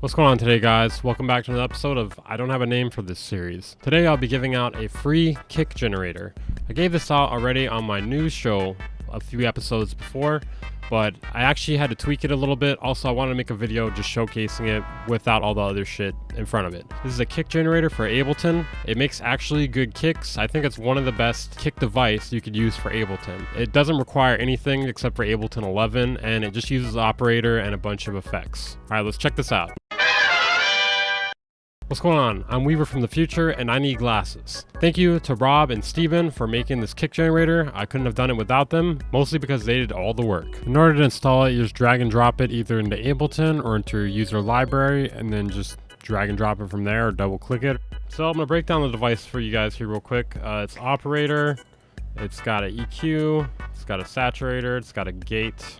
What's going on today, guys? Welcome back to another episode of I Don't Have a Name for This series. Today I'll be giving out a free kick generator. I gave this out already on my news show a few episodes before, but I actually had to tweak it a little bit. Also, I wanted to make a video just showcasing it without all the other shit in front of it. This is a kick generator for Ableton. It makes actually good kicks. I think it's one of the best kick device you could use for Ableton. It doesn't require anything except for Ableton 11, and it just uses the operator and a bunch of effects. All right, let's check this out. What's going on? I'm Weaver from the future and I need glasses. Thank you to Rob and Steven for making this kick generator. I couldn't have done it without them, mostly because they did all the work. In order to install it, you just drag and drop it either into Ableton or into your user library and then just drag and drop it from there or double click it. So I'm gonna break down the device for you guys here real quick. It's operator, it's got an EQ, it's got a saturator, it's got a gate,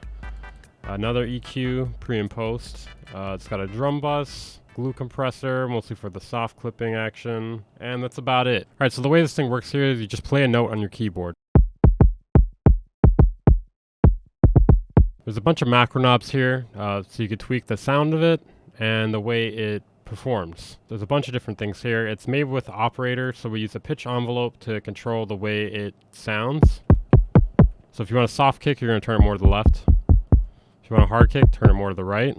another EQ, pre and post. It's got a drum bus, glue compressor, mostly for the soft clipping action, and that's about it. Alright, so the way this thing works here is you just play a note on your keyboard. There's a bunch of macro knobs here, so you can tweak the sound of it and the way it performs. There's a bunch of different things here. It's made with operator, so we use a pitch envelope to control the way it sounds. So if you want a soft kick, you're going to turn it more to the left. If you want a hard kick, turn it more to the right.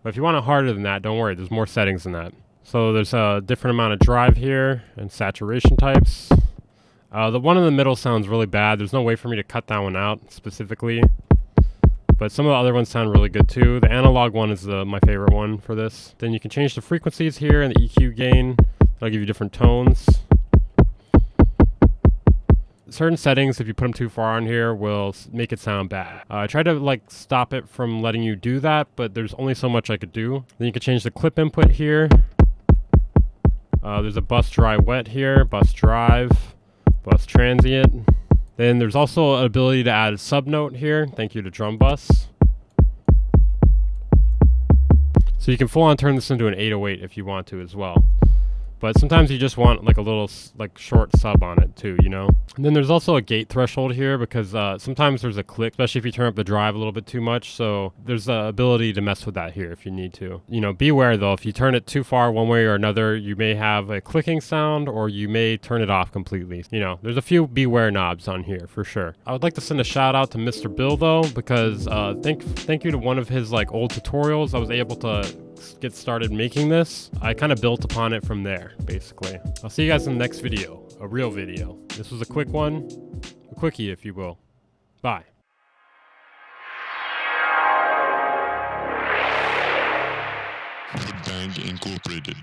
But if you want it harder than that, don't worry, there's more settings than that. So there's a different amount of drive here and saturation types. The one in the middle sounds really bad. There's no way for me to cut that one out specifically. But some of the other ones sound really good too. The analog one is my favorite one for this. Then you can change the frequencies here and the EQ gain. That'll give you different tones. Certain settings, if you put them too far on here, will make it sound bad. I tried to stop it from letting you do that, but there's only so much I could do. Then you can change the clip input here. There's a bus dry wet here, bus drive, bus transient. Then there's also an ability to add a sub note here. Thank you to drum bus. So you can full on turn this into an 808 if you want to as well. But sometimes you just want a little short sub on it too, you know? And then there's also a gate threshold here because sometimes there's a click, especially if you turn up the drive a little bit too much. So there's the ability to mess with that here if you need to. You know, beware though, if you turn it too far one way or another, you may have a clicking sound or you may turn it off completely. You know, there's a few beware knobs on here for sure. I would like to send a shout out to Mr. Bill though, because thank you to one of his old tutorials, I was able to get started making this. I kind of built upon it from there, basically. I'll see you guys in the next video, a real video. This was a quick one, a quickie if you will. Bye. The Band Incorporated.